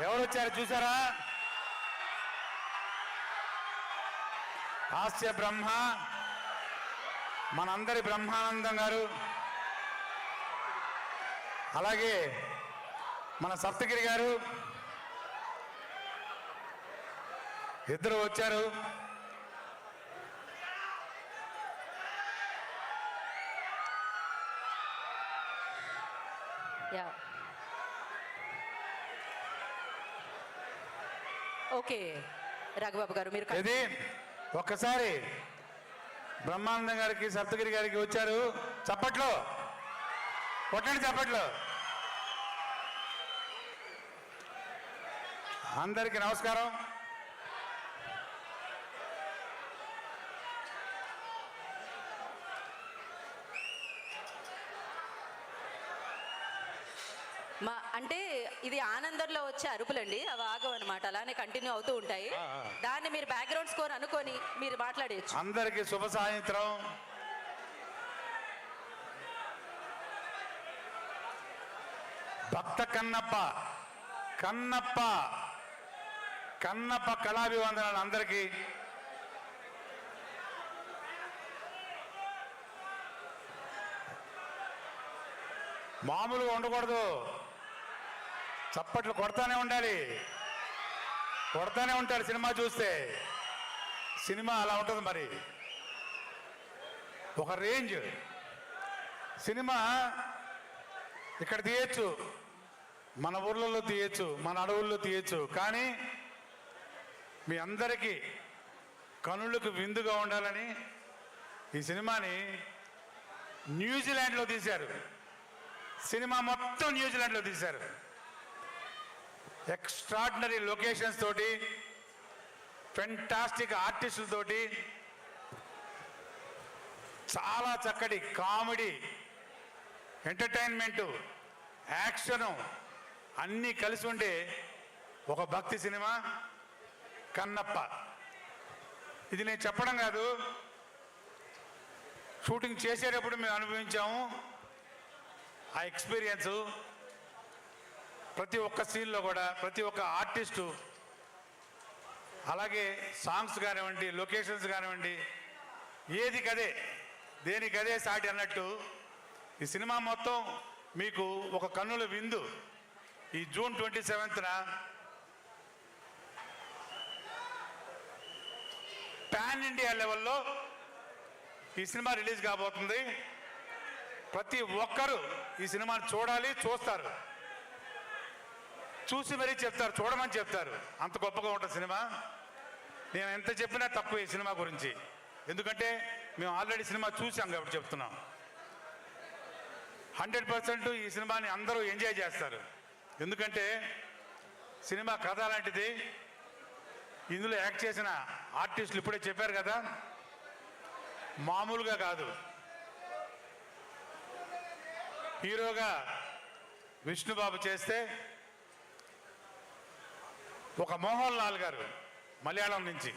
ఎవరు వచ్చారు చూసారా? హాస్య బ్రహ్మ మనందరి బ్రహ్మానందం గారు, అలాగే మన సప్తగిరి గారు ఇద్దరు వచ్చారు. ఓకే రఘుబాబు గారు మీరు ఇది ఒక్కసారి బ్రహ్మానందం గారికి సప్తగిరి గారికి వచ్చారు. చప్పట్లో కొట్టండి, చప్పట్లో. అందరికీ నమస్కారం. అంటే ఇది ఆనందంలో వచ్చే అరుపులండి, అవి ఆగవు అనమాట, అలానే కంటిన్యూ అవుతూ ఉంటాయి. దాన్ని మీరు బ్యాక్గ్రౌండ్ స్కోర్ అనుకొని మీరు మాట్లాడేయచ్చు. అందరికీ శుభ సాయంత్రం. భక్త కన్నప్ప కన్నప్ప కన్నప్ప కళాభివందనాలు అందరికీ. మామూలుగా ఉండకూడదు, చప్పట్లు కొడతానే ఉండాలి, కొడతానే ఉంటాడు. సినిమా చూస్తే సినిమా అలా ఉంటుంది. మరి ఒక రేంజ్ సినిమా ఇక్కడ తీయచ్చు, మన ఊర్లలో తీయచ్చు, మన అడవుల్లో తీయచ్చు, కానీ మీ అందరికీ కనులకు విందుగా ఉండాలని ఈ సినిమాని న్యూజిలాండ్లో తీశారు. సినిమా మొత్తం న్యూజిలాండ్లో తీశారు. ఎక్స్ట్రాడినరీ లొకేషన్స్ తోటి, ఫెంటాస్టిక్ ఆర్టిస్టులతోటి, చాలా చక్కటి కామెడీ, ఎంటర్టైన్మెంటు, యాక్షను అన్నీ కలిసి ఉండే ఒక భక్తి సినిమా కన్నప్ప. ఇది నేను చెప్పడం కాదు, షూటింగ్ చేసేటప్పుడు మేము అనుభవించాము. ఆ ఎక్స్పీరియన్సు ప్రతి ఒక్క సీన్లో కూడా ప్రతి ఒక్క ఆర్టిస్టు, అలాగే సాంగ్స్ కానివ్వండి, లొకేషన్స్ కానివ్వండి, ఏది కదే దేనికదే సాటి అన్నట్టు ఈ సినిమా మొత్తం మీకు ఒక కన్నుల విందు. ఈ జూన్ 27న పాన్ ఇండియా లెవెల్లో ఈ సినిమా రిలీజ్ కాబోతుంది. ప్రతి ఒక్కరూ ఈ సినిమాని చూడాలి, చూస్తారు, చూసి మరీ చెప్తారు, చూడమని చెప్తారు. అంత గొప్పగా ఉంటుంది సినిమా. నేను ఎంత చెప్పినా తక్కువ ఈ సినిమా గురించి, ఎందుకంటే మేము ఆల్రెడీ సినిమా చూసాం కాబట్టి చెప్తున్నాం. 100% ఈ సినిమాని అందరూ ఎంజాయ్ చేస్తారు. ఎందుకంటే సినిమా కథ లాంటిది. ఇందులో యాక్ట్ చేసిన ఆర్టిస్టులు ఇప్పుడే చెప్పారు కదా, మామూలుగా కాదు. హీరోగా విష్ణుబాబు చేస్తే, ఒక మోహన్ లాల్ గారు మలయాళం నుంచి,